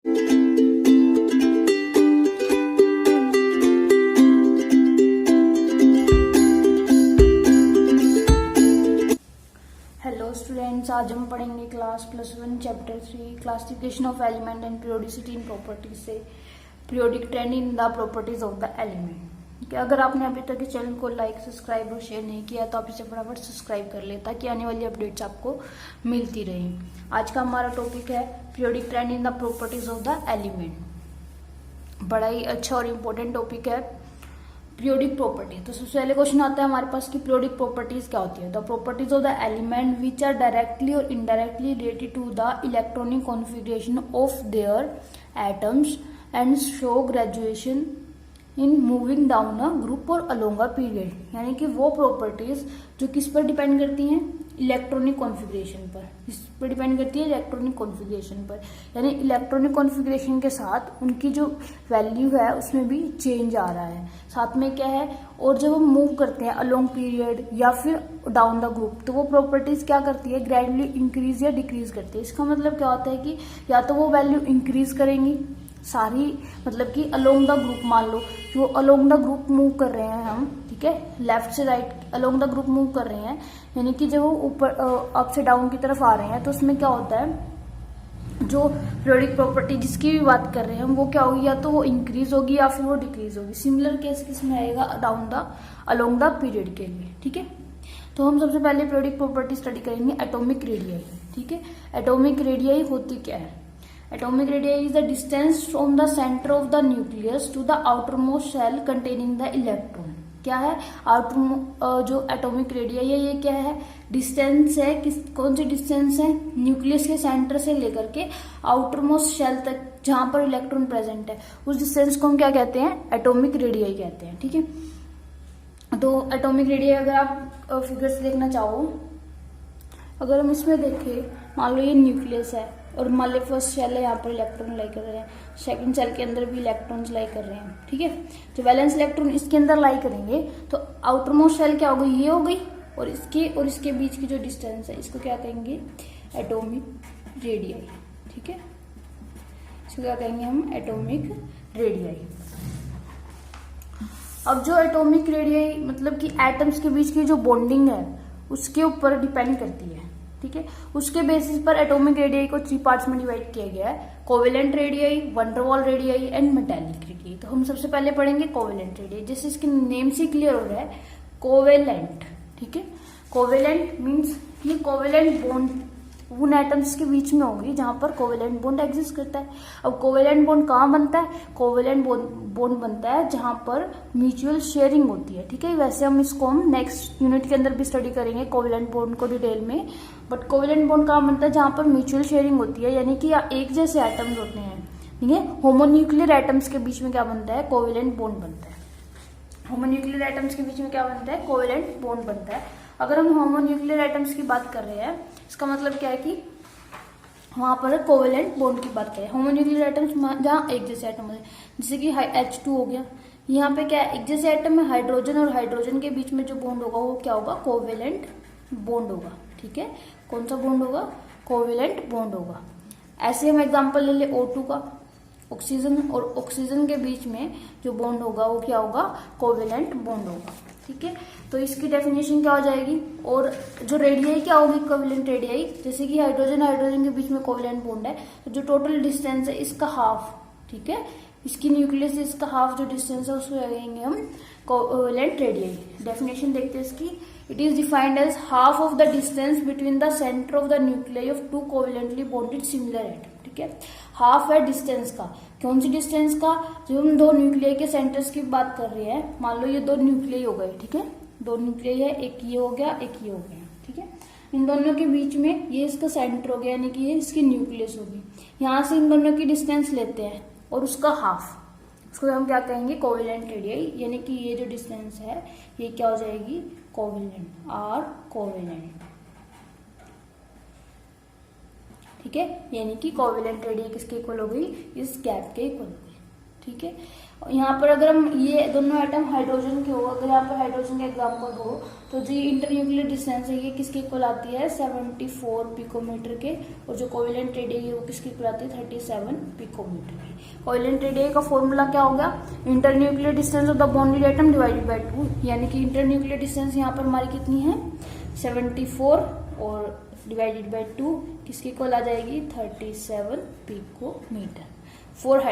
Hello students, आज हम पढ़ेंगे class +1 chapter 3 classification of element and periodicity in properties से periodic trend in the properties of the element. अगर आपने अभी तक इस चैनल को लाइक, सब्सक्राइब और शेयर नहीं किया तो आप इसे फटाफट सब्सक्राइब कर ले ताकि आने वाली अपडेट्स आपको मिलती रहे। आज का हमारा टॉपिक है periodic trend in the properties of the element. बड़ा ही अच्छा और इम्पोर्टेंट टॉपिक है पीरियोडिक प्रॉपर्टी। तो सबसे पहले क्वेश्चन आता है हमारे पास कि पीरियोडिक प्रॉपर्टीज क्या होती है। The properties of the element which are directly और indirectly related to the electronic configuration of their atoms and show graduation in moving down a group और अलोंग अ पीरियड। यानी कि वो प्रॉपर्टीज जो किस पर डिपेंड करती हैं, इलेक्ट्रॉनिक कॉन्फ़िगरेशन पर। किस पर डिपेंड करती है, इलेक्ट्रॉनिक कॉन्फ़िगरेशन पर। यानी इलेक्ट्रॉनिक कॉन्फ़िगरेशन के साथ उनकी जो वैल्यू है उसमें भी चेंज आ रहा है। साथ में क्या है, और जब हम मूव करते हैं अलोंग पीरियड या फिर डाउन द ग्रुप तो वो प्रॉपर्टीज क्या करती है, ग्रेजुअली इंक्रीज या डिक्रीज करती है। इसका मतलब क्या होता है कि या तो वो वैल्यू इंक्रीज करेंगी सारी, मतलब कि अलोंग द ग्रुप, मान लो जो अलोंग द ग्रुप मूव कर रहे हैं हम, ठीक है, लेफ्ट से right along the group move कर रहे हैं, यानी कि जब वो ऊपर अप से डाउन की तरफ आ रहे हैं तो उसमें क्या होता है, जो पीरियोडिक प्रॉपर्टी जिसकी भी बात कर रहे हैं वो क्या होगी, या तो वो इंक्रीज होगी या फिर वो डिक्रीज होगी। सिमिलर केस किसमें आएगा, down the along the period के लिए। ठीक है, तो हम सबसे पहले पीरियोडिक प्रॉपर्टी स्टडी करेंगे एटॉमिक रेडियाई। ठीक है, एटॉमिक रेडियाई होती क्या है। Atomic radii is the distance from the centre of the nucleus to the outermost shell containing the electron. क्या है, आउटर जो एटॉमिक रेडियाई है ये क्या है, डिस्टेंस है। कौन सी डिस्टेंस है, न्यूक्लियस के सेंटर से लेकर के आउटरमोस्ट शेल तक जहां पर इलेक्ट्रॉन प्रेजेंट है, उस डिस्टेंस को हम क्या कहते हैं, एटॉमिक रेडियाई कहते हैं। ठीक है, तो एटॉमिक रेडियाई अगर आप फिगर से देखना चाहो, अगर हम इसमें देखें, मान लो ये न्यूक्लियस है और मान लो फर्स्ट शेल है, यहाँ पर इलेक्ट्रॉन लाई कर रहे हैं, सेकंड शेल के अंदर भी इलेक्ट्रॉन्स लाई कर रहे हैं। ठीक है, जो वैलेंस इलेक्ट्रॉन इसके अंदर लाई करेंगे तो आउटरमोस्ट शेल क्या हो गई, ये हो गई, और इसके बीच की जो डिस्टेंस है इसको क्या कहेंगे, एटॉमिक रेडियाई। ठीक है, इसको क्या कहेंगे हम, एटॉमिक रेडियाई। अब जो एटॉमिक रेडियाई मतलब कि एटम्स के बीच की जो बॉन्डिंग है उसके ऊपर डिपेंड करती है। ठीक है, उसके बेसिस पर एटॉमिक रेडियाई को 3 पार्ट्स में डिवाइड किया गया है, कोवेलेंट रेडियाई, वैन डर वाल रेडियाई एंड मेटालिक रेडियाई। तो हम सबसे पहले पढ़ेंगे कोवेलेंट रेडियाई, जैसे इसके नेम से क्लियर हो रहा है, कोवेलेंट। ठीक है, कोवेलेंट मीन्स ये कोवेलेंट बॉन्ड उन एटम्स के बीच में होंगी जहां पर कोवेलेंट बॉन्ड एग्जिस्ट करता है। अब कोवेलेंट बॉन्ड कहाँ बनता है, कोवेलेंट बॉन्ड बनता है जहां पर म्यूचुअल शेयरिंग होती है। ठीक है, वैसे हम इसको हम नेक्स्ट यूनिट के अंदर भी स्टडी करेंगे कोवेलेंट बॉन्ड को डिटेल में, बट कोवेलेंट बॉन्ड कहाँ बनता है, जहां पर म्यूचुअल शेयरिंग होती है, यानी कि एक जैसे एटम्स होते हैं। ठीक है, होमोन्यूक्लियर एटम्स के बीच में क्या बनता है, कोवेलेंट बॉन्ड बनता है। होमोन्यूक्लियर एटम्स के बीच में क्या बनता है, कोवेलेंट बॉन्ड बनता है। अगर हम होमोन्यूक्लियर एटम्स की बात कर रहे हैं, इसका मतलब क्या है कि वहां पर कोवेलेंट बॉन्ड की बात करें। होमोन्यूक्लियर एटम्स जहाँ एक जैसे एटम है, जैसे कि H2 हो गया, यहाँ पे क्या है, एक जैसे एटम है, हाइड्रोजन और हाइड्रोजन के बीच में जो बॉन्ड होगा वो क्या होगा, कोवेलेंट बॉन्ड होगा। ठीक है, कौन सा बॉन्ड होगा, कोवेलेंट बॉन्ड होगा। ऐसे हम एग्जाम्पल ले ले O2 का, ऑक्सीजन और ऑक्सीजन के बीच में जो बॉन्ड होगा वो क्या होगा, कोवेलेंट बॉन्ड होगा। ठीक है, तो इसकी डेफिनेशन क्या हो जाएगी, और जो रेडियाई क्या होगी, कोवेलेंट रेडियाई, जैसे कि हाइड्रोजन के बीच में कोवेलेंट बॉन्ड है तो जो टोटल डिस्टेंस है इसका हाफ, ठीक है, इसकी न्यूक्लियस से इसका हाफ जो डिस्टेंस है उसको कहेंगे हम कोवेलेंट रेडियाई। डेफिनेशन देखते हैं इसकी, it is defined as half of the distance between the centre of the nuclei of 2 covalently bonded similar atom. ठीक है, हाफ है डिस्टेंस का, कौन सी डिस्टेंस का, जो हम 2 न्यूक्लियाई के सेंटर्स की बात कर रहे हैं, मान लो ये 2 न्यूक्लियाई हो गए। ठीक है, 2 न्यूक्लियाई है, एक ये हो गया, एक ये हो गया। ठीक है, इन दोनों के बीच में ये इसका सेंटर हो गया, यानी कि ये इसकी न्यूक्लियस होगी। यहाँ से इन दोनों की डिस्टेंस लेते हैं और उसका हाफ, उसको हम क्या कहेंगे, कोवेलेंट रेडियाई, यानी कि ये जो डिस्टेंस है ये क्या हो जाएगी, कोवेलेंट, आर कोवेलेंट। ठीक है, यानी कि कोवेलेंट रेडियाई किसके इक्वल हो गई, इस गैप के इक्वल हो गई। ठीक है। यहाँ पर अगर हम ये दोनों एटम हाइड्रोजन के हो, अगर यहाँ पर हाइड्रोजन का एग्जाम्पल हो, तो जो इंटरन्यूक्लियर डिस्टेंस है ये किसके इक्वल आती है 74 पिकोमीटर के, और जो कोवेलेंट रेडियस है वो किसके इक्वल आती है 37 पिकोमीटर के। कोवेलेंट रेडियस का फॉर्मूला क्या होगा, internuclear distance of the bonded atom divided by 2, यानी कि इंटरन्यूक्लियर डिस्टेंस यहाँ पर हमारी कितनी है 74 और डिवाइडेड बाय 2 किसके इक्वल आ जाएगी 37 पिकोमीटर फॉर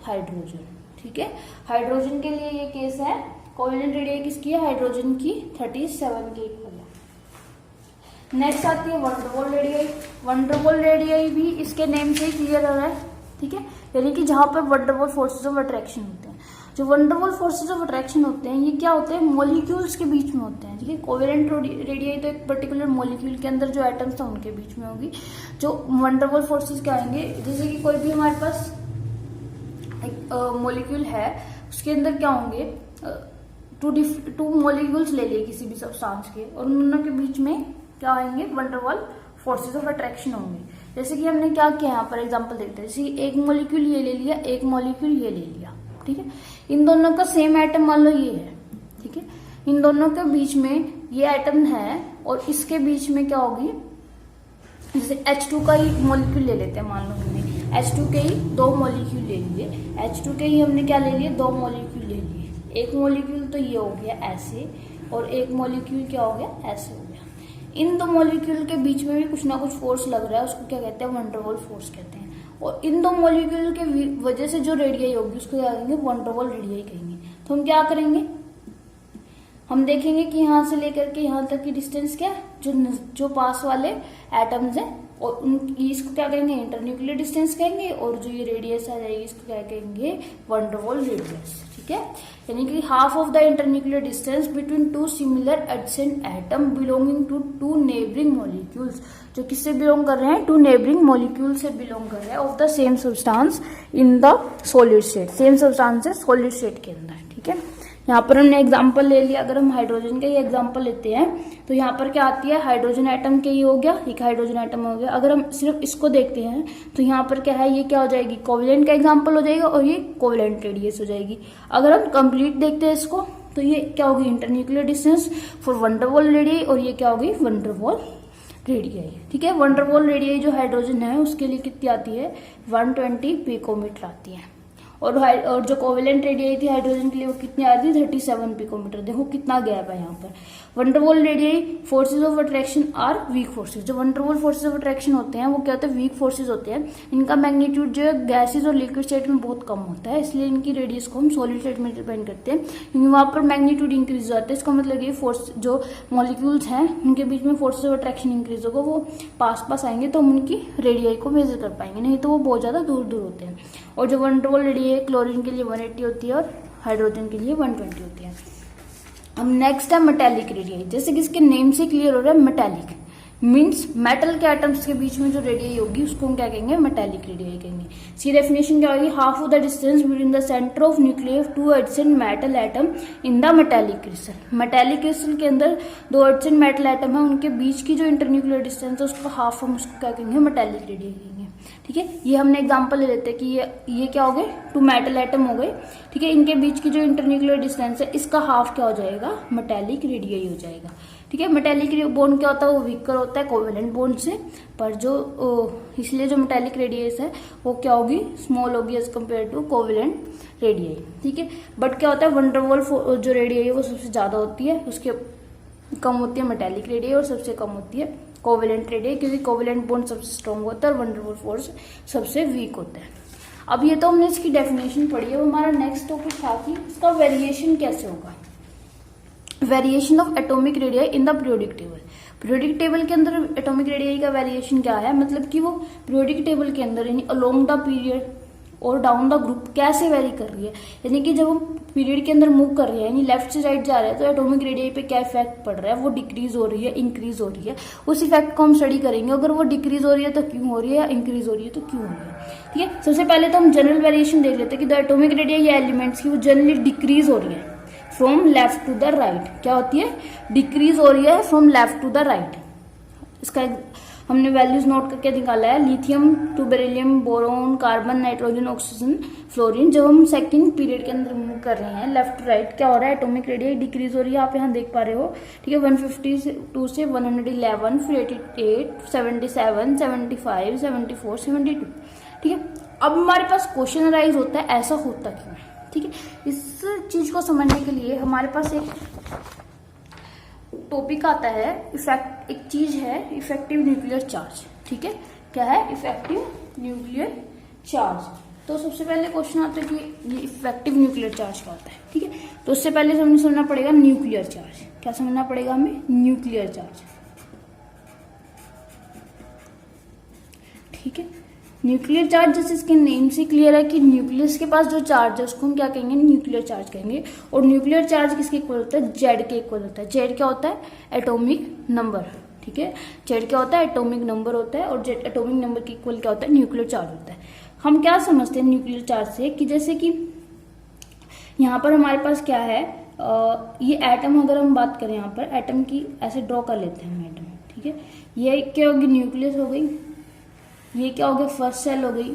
हाइड्रोजन, ठीक है। हाइड्रोजन के लिए ये केस है, कोवेलेंट रेडियस किसकी है हाइड्रोजन की 37 के इक्वल है। नेक्स्ट आती है वंडरवॉल रेडियस। वंडरवॉल रेडियस भी इसके नेम से ही क्लियर हो रहा है, ठीक है, यानी कि जहां पर वंडरवॉल फोर्सेस ऑफ अट्रैक्शन होते हैं। जो वंडरवॉल फोर्सेस ऑफ अट्रैक्शन होते हैं ये क्या होते हैं, मॉलिक्यूल्स के बीच में होते हैं, ठीक है। कोवेलेंट रेडियस तो एक पर्टिकुलर मॉलिक्यूल के अंदर जो एटम्स हैं उनके बीच में होगी। जो वंडरवॉल फोर्सेस क्या आएंगे, जैसे कि कोई भी हमारे पास मॉलिक्यूल है उसके अंदर क्या होंगे, टू मॉलिक्यूल्स ले लिए किसी भी सब्सटेंस के, और उन दोनों के बीच में क्या आएंगे वंडरवॉल फोर्सेस ऑफ अट्रैक्शन होंगे। जैसे कि हमने क्या किया, यहाँ पर एग्जांपल देखते हैं, जैसे एक मॉलिक्यूल ये ले लिया, एक मॉलिक्यूल ये ले लिया, ठीक है। इन दोनों का सेम एटम मान लो ये है, ठीक है। इन दोनों के बीच में ये एटम है और इसके बीच में क्या होगी, जैसे H2 का ही मॉलिक्यूल ले लेते हैं, मान लो हमने H2 के ही 2 मॉलिक्यूल ले लिए, H2 के ही हमने क्या ले लिए 2 मॉलिक्यूल ले लिए। एक मॉलिक्यूल तो ये हो गया ऐसे, और एक मॉलिक्यूल क्या हो गया ऐसे हो गया। इन 2 मॉलिक्यूल के बीच में भी कुछ ना कुछ फोर्स लग रहा है, उसको क्या कहते हैं वंडरवॉल फोर्स कहते हैं। और इन 2 मॉलिक्यूल के वजह से जो रेडियस होगी उसको क्या कहेंगे वंडरवॉल रेडियस कहेंगे। तो हम क्या करेंगे, हम देखेंगे कि यहाँ से लेकर के यहाँ तक की डिस्टेंस क्या है, जो पास वाले एटम्स हैं, और इसको क्या कहेंगे इंटरन्यूक्लियर डिस्टेंस कहेंगे, और जो ये रेडियस आ जाएगी इसको क्या कहेंगे वंडरवॉल रेडियस, ठीक है। यानी कि half of the internuclear distance between 2 similar adjacent atom belonging to 2 neighbouring molecules, जो किससे बिलोंग कर रहे हैं 2 नेबरिंग मॉलिक्यूल से बिलोंग कर रहे हैं of the same substance in the solid state, same substance है सॉलिड स्टेट के अंदर, ठीक है। यहाँ पर हमने एग्जांपल ले लिया, अगर हम हाइड्रोजन का ही एग्जांपल लेते हैं तो यहाँ पर क्या आती है हाइड्रोजन एटम के ही हो गया, एक हाइड्रोजन एटम हो गया। अगर हम सिर्फ इसको देखते हैं तो यहाँ पर क्या है, ये क्या हो जाएगी कोवेलेंट का एग्जांपल हो जाएगा, और ये कोवेलेंट रेडियस हो जाएगी। अगर हम कंप्लीट देखते हैं इसको तो ये क्या होगी internuclear distance for van der Waals radius, और ये क्या होगी वंडरवॉल रेडियस, ठीक है। वंडरवॉल रेडियस जो हाइड्रोजन है उसके लिए कितनी आती है 120 पिकोमीटर आती है, और जो कोवेलेंट रेडियस थी हाइड्रोजन के लिए वो कितनी आ रही थी 37 पिकोमीटर। देखो कितना गैप है यहाँ पर। Van der Waals radius forces of attraction are weak forces. जो वंडरवॉल फोर्सेज ऑफ अट्रैक्शन होते हैं वो क्या होते हैं वीक फोर्सेज होते हैं। इनका मैग्नीट्यूड जो है गैसेज और लिक्विड स्टेट में बहुत कम होता है, इसलिए इनकी रेडियस को हम सॉलिड स्टेट में डिपेंड करते हैं, क्योंकि वहां पर मैग्नीट्यूड इंक्रीज हो जाता है। इसका मतलब ये फोर्स जो मॉलिक्यूल्स हैं उनके बीच में फोर्सेज ऑफ अट्रैक्शन इंक्रीज होगा, वो पास आएंगे तो हम उनकी रेडियस को मेजर कर पाएंगे, नहीं तो वो बहुत ज्यादा दूर होते हैं। और जो वंडरवॉल रेडियस क्लोरीन के लिए 180 होती है और हाइड्रोजन के लिए 120 होती है। अब नेक्स्ट है मेटेलिक रेडियस। जैसे कि इसके नेम से क्लियर हो रहा है, मेटेलिक मीन्स मेटल के एटम्स के बीच में जो रेडियस होगी उसको हम क्या कहेंगे मेटेलिक रेडियस कहेंगे। सी डेफिनेशन क्या होगी, half of the distance between the centre of nucleus 2 adjacent metal atom in the metallic crystal. Metallic crystal के अंदर 2 एडजेसेंट मेटल एटम है, उनके बीच की जो इंटरन्यूक्लियर डिस्टेंस है उसको हाफ हम उसको क्या कहेंगे मेटेलिक रेडियस कहेंगे, ठीक है। ये हमने एग्जांपल ले लेते हैं कि ये क्या हो गए 2 मेटल एटम हो गए, ठीक है। इनके बीच की जो इंटरन्यूक्लियर डिस्टेंस है इसका हाफ क्या हो जाएगा मेटेलिक रेडियस हो जाएगा, ठीक है। मेटेलिक बॉन्ड क्या होता है वो वीकर होता है कोवेलेंट बॉन्ड से, पर जो इसलिए जो मेटेलिक रेडियस है वो क्या होगी स्मॉल होगी as compare to covalent radius, ठीक है। बट क्या होता है वंडरवॉल जो रेडियस है वो सबसे ज्यादा होती है, उसके कम होती है मेटेलिक रेडियस और सबसे कम होती है कोवेलेंट रेडियस, क्योंकि कोवेलेंट बॉन्ड सबसे स्ट्रॉन्ग होता है और वंडरवॉल फोर्स सबसे वीक होता है। अब ये तो हमने इसकी डेफिनेशन पढ़ी है। वो हमारा नेक्स्ट टॉपिक था कि इसका वेरिएशन कैसे होगा, variation of atomic radius in the periodic table. Periodic table के अंदर एटॉमिक रेडियस का वेरिएशन क्या है, मतलब कि वो पीरियोडिक टेबल के अंदर यानी अलोंग द पीरियड और डाउन द ग्रुप कैसे वेरी कर रही है, यानी कि जब हम पीरियड के अंदर मूव कर रहे हैं यानी लेफ्ट से राइट जा रहे हैं तो एटॉमिक रेडियस पे क्या इफेक्ट पड़ रहा है, वो डिक्रीज हो रही है इंक्रीज हो रही है, उस इफेक्ट को हम स्टडी करेंगे। अगर वो डिक्रीज हो रही है तो क्यों हो रही है, इंक्रीज हो रही है तो क्यों हो रही है, ठीक है। सबसे पहले तो हम जनरल वेरिएशन देख लेते हैं कि द एटॉमिक रेडियस या एलिमेंट्स की वो जनरली डिक्रीज हो रही है from left to the right. क्या होती है डिक्रीज हो रही है from left to the right. इसका हमने वैल्यूज नोट करके निकाला है, lithium to beryllium, boron, carbon, nitrogen, oxygen, fluorine. जब हम सेकंड पीरियड के अंदर मूव कर रहे हैं लेफ्ट टू राइट, क्या हो रहा है, एटॉमिक रेडियस डिक्रीज हो रही है, आप यहाँ देख पा रहे हो, ठीक है। 152 से 111, फिर 88, 77, 75, 74, 72, ठीक है। अब हमारे पास क्वेश्चन अराइज होता है ऐसा होता क्यों है, ठीक है। इस चीज को समझने के लिए हमारे पास एक टॉपिक आता है, इफेक्ट, एक चीज है इफेक्टिव न्यूक्लियर चार्ज, ठीक है। क्या है, इफेक्टिव न्यूक्लियर चार्ज। तो सबसे पहले क्वेश्चन आता है कि ये इफेक्टिव न्यूक्लियर चार्ज क्या होता है, ठीक है। तो उससे पहले हमें समझना पड़ेगा न्यूक्लियर चार्ज। क्या समझना पड़ेगा हमें, न्यूक्लियर चार्ज, ठीक है। न्यूक्लियर चार्ज जैसे इसके नेम से क्लियर है कि न्यूक्लियस के पास जो चार्ज है उसको हम क्या कहेंगे, न्यूक्लियर चार्ज कहेंगे। और न्यूक्लियर चार्ज किसके इक्वल होता है, जेड के इक्वल होता है। जेड क्या होता है, एटॉमिक नंबर, ठीक है। जेड क्या होता है, एटॉमिक नंबर होता है, और जेड एटॉमिक नंबर के इक्वल क्या होता है, न्यूक्लियर चार्ज होता है। हम क्या समझते हैं न्यूक्लियर चार्ज से, कि जैसे कि यहाँ पर हमारे पास क्या है, ये एटम, अगर हम बात करें यहाँ पर एटम की, ऐसे ड्रॉ कर लेते हैं हम एटम, ठीक है। ये क्या होगी, न्यूक्लियस हो गई, ये क्या हो गया, फर्स्ट सेल हो गई,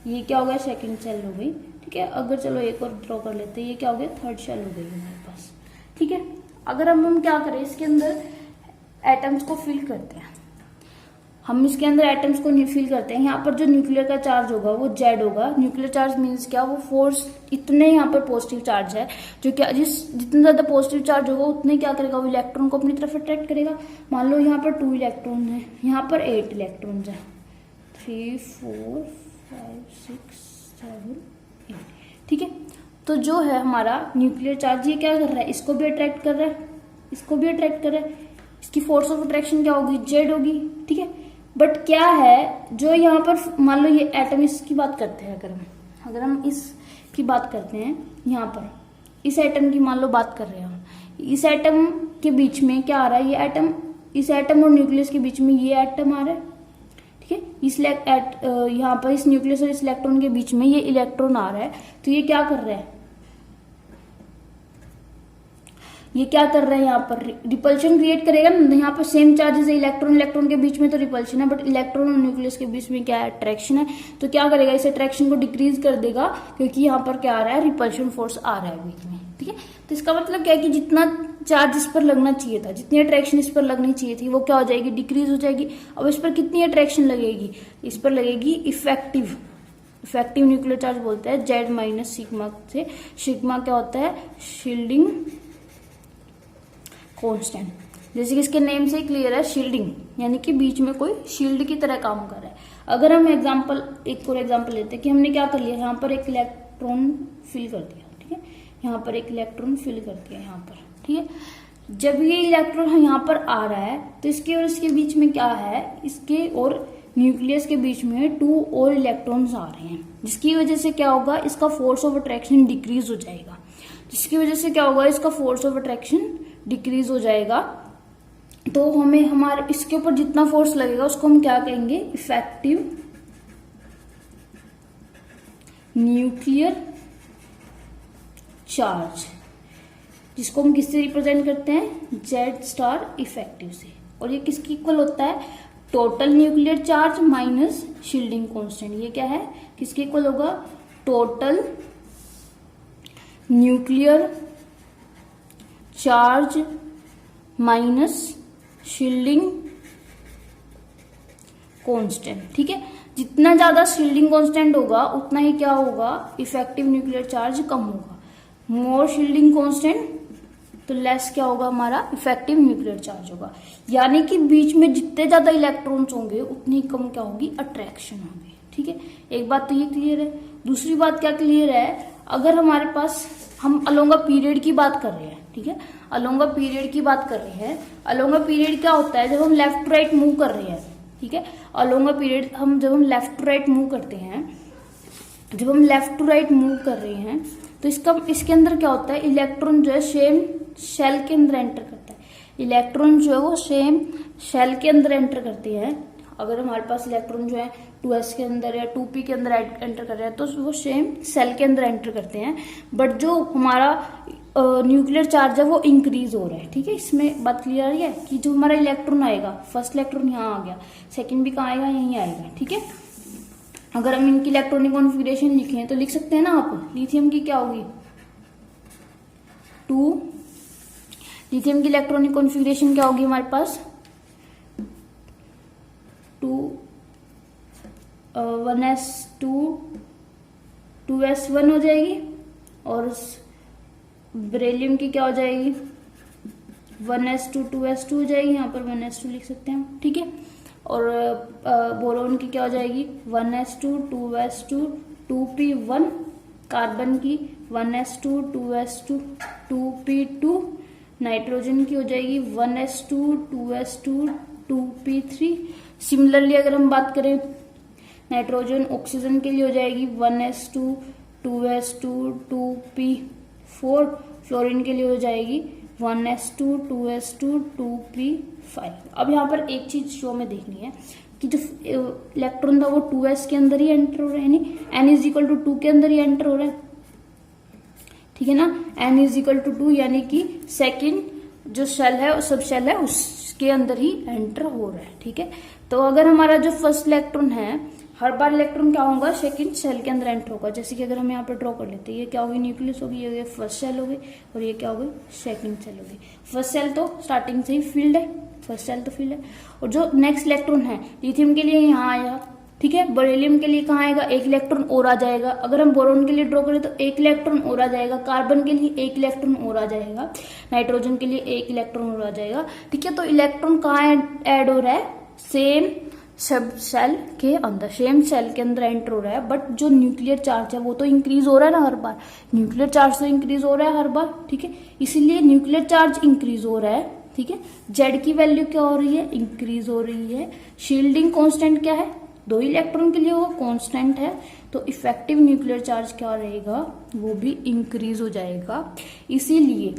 ये क्या हो गया, सेकंड सेल हो गई, ठीक है। अगर चलो एक और ड्रॉ कर लेते हैं, ये क्या हो गया, थर्ड सेल हो गई हमारे पास, ठीक है। अगर हम क्या करें, इसके अंदर एटम्स को फिल करते हैं, हम इसके अंदर एटम्स को फिल करते हैं, यहाँ पर जो न्यूक्लियर का चार्ज होगा वो जेड होगा। न्यूक्लियर चार्ज मीन्स क्या, वो फोर्स, इतने यहाँ पर पॉजिटिव चार्ज है, जो क्या जितना ज्यादा पॉजिटिव चार्ज होगा उतने क्या करेगा, वो इलेक्ट्रॉन को अपनी तरफ अट्रैक्ट करेगा। मान लो यहाँ पर 2 इलेक्ट्रॉन है, यहाँ पर 8 इलेक्ट्रॉन है, 3, 4, 5, 6, 7, 8, ठीक है। तो जो है हमारा न्यूक्लियर चार्ज, ये क्या कर रहा है, इसको भी अट्रैक्ट कर रहा है, इसको भी अट्रैक्ट कर रहा है। इसकी फोर्स ऑफ अट्रैक्शन क्या होगी, जेड होगी, ठीक है। बट क्या है, जो यहाँ पर मान लो ये एटम, इसकी बात करते हैं, अगर हम इसकी बात करते हैं, यहाँ पर इस एटम की मान लो बात कर रहे हैं हम, इस एटम के बीच में क्या आ रहा है, ये एटम, इस एटम और न्यूक्लियस के बीच में ये एटम आ रहा है, इस यहाँ पर इस न्यूक्लियस और इस इलेक्ट्रॉन के बीच में ये इलेक्ट्रॉन आ रहा है। तो ये क्या कर रहा है, ये क्या कर रहा है, यहाँ पर रिपल्शन क्रिएट करेगा ना। यहाँ पर सेम चार्जेस है, इलेक्ट्रॉन इलेक्ट्रॉन के बीच में तो रिपल्शन है, बट इलेक्ट्रॉन और न्यूक्लियस के बीच में क्या है, अट्रैक्शन है। तो क्या करेगा, इस अट्रैक्शन को डिक्रीज कर देगा, क्योंकि यहाँ पर क्या आ रहा है, रिपल्शन फोर्स आ रहा है बीच में, ठीक है। तो इसका मतलब क्या है कि जितना चार्ज इस पर लगना चाहिए था, जितनी अट्रैक्शन इस पर लगनी चाहिए थी, वो क्या हो जाएगी, डिक्रीज हो जाएगी। अब इस पर कितनी अट्रैक्शन लगेगी, इस पर लगेगी इफेक्टिव न्यूक्लियर चार्ज बोलते हैं, जेड माइनस सिग्मा से। सिग्मा क्या होता है, शील्डिंग कांस्टेंट, जैसे कि इसके नेम से क्लियर है, शील्डिंग, यानी कि बीच में कोई शील्ड की तरह काम कर रहा है। अगर हम एक और एग्जांपल लेते हैं कि हमने क्या कर लिया, यहाँ पर एक इलेक्ट्रॉन फिल कर दिया, ठीक है, यहाँ पर एक इलेक्ट्रॉन फिल कर दिया यहाँ पर, ठीक है। जब ये इलेक्ट्रॉन यहाँ पर आ रहा है, तो इसके और इसके बीच में क्या है, इसके और न्यूक्लियस के बीच में 2 और इलेक्ट्रॉन्स आ रहे हैं, जिसकी वजह से क्या होगा, इसका फोर्स ऑफ अट्रैक्शन डिक्रीज हो जाएगा। जिसकी वजह से क्या होगा, इसका फोर्स ऑफ अट्रैक्शन डिक्रीज हो जाएगा। तो हमें हमारे इसके ऊपर जितना फोर्स लगेगा उसको हम क्या कहेंगे, इफेक्टिव न्यूक्लियर चार्ज, जिसको हम किससे रिप्रेजेंट करते हैं, जेड स्टार इफेक्टिव से। और ये किसकी इक्वल होता है, total nuclear charge minus shielding constant. ये क्या है, किसके इक्वल होगा, total nuclear charge minus shielding constant, ठीक है। जितना ज्यादा शील्डिंग कांस्टेंट होगा उतना ही क्या होगा, इफेक्टिव न्यूक्लियर चार्ज कम होगा। मोर शील्डिंग कांस्टेंट तो लेस क्या होगा, हमारा इफेक्टिव न्यूक्लियर चार्ज होगा। यानी कि बीच में जितने ज्यादा इलेक्ट्रॉन्स होंगे उतनी कम क्या होगी, अट्रैक्शन होगी, ठीक है। एक बात तो ये क्लियर है। दूसरी बात क्या क्लियर है, अगर हमारे पास, हम अलोंग अ पीरियड की बात कर रहे हैं, ठीक है, अलोंग अ पीरियड की बात कर रहे हैं। अलोंग अ पीरियड क्या होता है, जब हम लेफ्ट टू राइट मूव कर रहे हैं, ठीक है। अलोंग अ पीरियड जब हम लेफ्ट टू राइट मूव करते हैं, जब हम लेफ्ट टू राइट मूव कर रहे हैं, तो इसके अंदर क्या होता है, इलेक्ट्रॉन जो है सेम शेल के अंदर एंटर करता है। इलेक्ट्रॉन जो है वो सेम शेल के अंदर एंटर करते हैं। अगर हमारे पास इलेक्ट्रॉन जो है 2s के अंदर या 2p के अंदर एंटर कर रहे हैं तो वो सेम सेल के अंदर एंटर करते हैं, बट जो हमारा न्यूक्लियर चार्ज है वो इंक्रीज हो रहा है। ठीक है, इसमें बात क्लियर है कि जो हमारा इलेक्ट्रॉन आएगा, फर्स्ट इलेक्ट्रॉन यहाँ आ गया, सेकंड भी कहाँ आएगा, यहीं आएगा। ठीक है, अगर हम इनकी इलेक्ट्रॉनिक कॉन्फ़िगरेशन लिखें तो लिख सकते हैं ना आप, लिथियम की क्या होगी 2, लिथियम की इलेक्ट्रॉनिक कॉन्फ़िगरेशन क्या होगी हमारे पास 2 1s2 2s1 हो जाएगी, और बेरिलियम की क्या हो जाएगी 1s2 2s2 हो जाएगी, यहाँ पर 1s2 लिख सकते हैं हम। ठीक है, और बोरोन की क्या हो जाएगी 1s2 2s2 2p1, कार्बन की 1s2 2s2 2p2, नाइट्रोजन की हो जाएगी 1s2 2s2 2p3। सिमिलरली अगर हम बात करें नाइट्रोजन ऑक्सीजन के लिए हो जाएगी 1s2 2s2 2p4, फ्लोरीन के लिए हो जाएगी 1s2 2s2 2p5। अब यहाँ पर एक चीज शो में देखनी है कि जो इलेक्ट्रॉन था वो 2s के अंदर ही एंटर हो रहा है, यानी n=2 के अंदर ही एंटर हो रहा है। ठीक है ना, n=2 यानी कि सेकंड जो शेल है, सब शेल है उसके अंदर ही एंटर हो रहा है। ठीक है, तो अगर हमारा जो फर्स्ट इलेक्ट्रॉन है, हर बार इलेक्ट्रॉन क्या होगा सेकंड शेल के अंदर एंटर होगा। जैसे कि अगर हम यहाँ पर ड्रॉ कर लेते हैं, ये क्या होगी न्यूक्लियस होगी, ये फर्स्ट शेल होगी, और ये क्या होगी सेकंड शेल होगी। फर्स्ट शेल तो स्टार्टिंग से ही फील्ड है, फर्स्ट शेल तो फील्ड है, और जो नेक्स्ट इलेक्ट्रॉन है लिथियम के लिए यहाँ आया। ठीक है, बेरिलियम के लिए कहाँ आएगा, एक इलेक्ट्रॉन और आ जाएगा। अगर हम बोरोन के लिए ड्रॉ करें तो एक इलेक्ट्रॉन और आ जाएगा, कार्बन के लिए एक इलेक्ट्रॉन और आ जाएगा, नाइट्रोजन के लिए एक इलेक्ट्रॉन और आ जाएगा। ठीक है, तो इलेक्ट्रॉन कहाँ ऐड हो रहा है, सेम सब सेल के अंदर, सेम सेल के अंदर एंटर हो रहा है, बट जो न्यूक्लियर चार्ज है वो तो इंक्रीज हो रहा है ना हर बार, न्यूक्लियर चार्ज तो इंक्रीज हो रहा है हर बार। ठीक है, इसीलिए न्यूक्लियर चार्ज इंक्रीज हो रहा है। ठीक है, जेड की वैल्यू क्या हो रही है, इंक्रीज हो रही है। शील्डिंग कांस्टेंट क्या है, 2 इलेक्ट्रॉन के लिए वो कांस्टेंट है, तो इफेक्टिव न्यूक्लियर चार्ज क्या रहेगा, वो भी इंक्रीज हो जाएगा। इसीलिए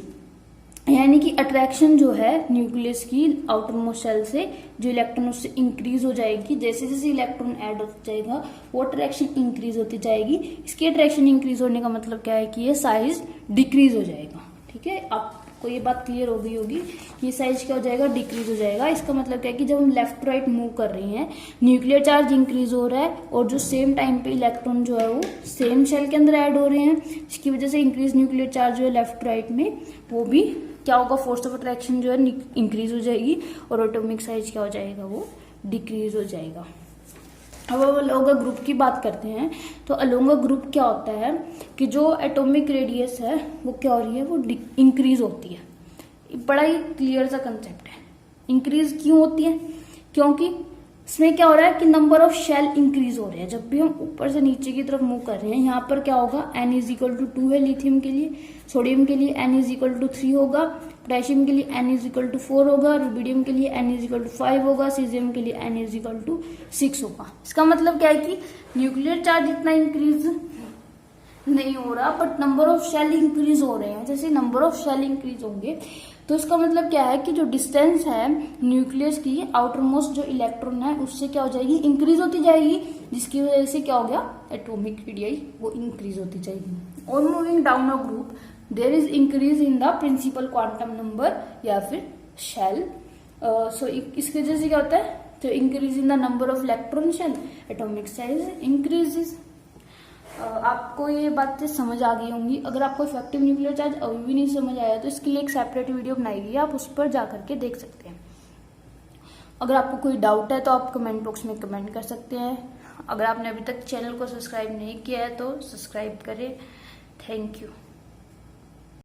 यानी कि अट्रैक्शन जो है न्यूक्लियस की आउटर मोस्ट शेल से जो इलेक्ट्रॉन उससे इंक्रीज हो जाएगी। जैसे जैसे इलेक्ट्रॉन ऐड होता जाएगा वो अट्रैक्शन इंक्रीज होती जाएगी। इसकी अट्रैक्शन इंक्रीज होने का मतलब क्या है कि ये साइज डिक्रीज हो जाएगा। ठीक है, आपको ये बात क्लियर हो गई होगी, ये साइज क्या हो जाएगा, डिक्रीज हो जाएगा। इसका मतलब क्या है कि जब हम लेफ्ट टू राइट मूव कर रहे हैं, न्यूक्लियर चार्ज इंक्रीज हो रहा है, और जो सेम टाइम पे इलेक्ट्रॉन जो है वो सेम शेल के अंदर ऐड हो रहे हैं, इसकी वजह से इंक्रीज न्यूक्लियर चार्ज जो है लेफ्ट टू राइट में, वो भी क्या होगा, फोर्स ऑफ अट्रैक्शन जो है इंक्रीज हो जाएगी, और एटॉमिक साइज क्या हो जाएगा, वो डिक्रीज हो जाएगा। अब अलोंगा ग्रुप की बात करते हैं, तो अलोंगा ग्रुप क्या होता है कि जो एटॉमिक रेडियस है वो क्या हो रही है, वो इंक्रीज होती है। बड़ा ही क्लियर सा कंसेप्ट है। इंक्रीज क्यों होती है, क्योंकि इसमें क्या हो रहा है कि नंबर ऑफ शेल इंक्रीज हो रहे हैं। जब भी हम ऊपर से नीचे की तरफ मूव कर रहे हैं, यहाँ पर क्या होगा, n=2 है लिथियम के लिए, सोडियम के लिए n=3 होगा, पोटेशियम के लिए n=4 होगा, रुबिडियम के लिए n=5 होगा, सीजियम के लिए n=6 होगा। इसका मतलब क्या है कि न्यूक्लियर चार्ज इतना इंक्रीज नहीं हो रहा, but number of shell increase हो रहे हैं। जैसे नंबर ऑफ शेल इंक्रीज होंगे तो इसका मतलब क्या है कि जो डिस्टेंस है न्यूक्लियस की आउटर मोस्ट जो इलेक्ट्रॉन है उससे क्या हो जाएगी, इंक्रीज होती जाएगी, जिसकी वजह से क्या हो गया, एटॉमिक रेडियस वो इंक्रीज होती जाएगी। और moving down a group there is increase in the principal quantum number या फिर शेल। सो इसकी वजह से क्या होता है, तो increase in the number of electron shell, atomic size increases. आपको ये बातें समझ आ गई होंगी। अगर आपको इफेक्टिव न्यूक्लियर चार्ज अभी भी नहीं समझ आया तो इसके लिए एक सेपरेट वीडियो बनाई गई है, आप उस पर जा करके देख सकते हैं। अगर आपको कोई डाउट है तो आप कमेंट बॉक्स में कमेंट कर सकते हैं। अगर आपने अभी तक चैनल को सब्सक्राइब नहीं किया है तो सब्सक्राइब करें। Thank you.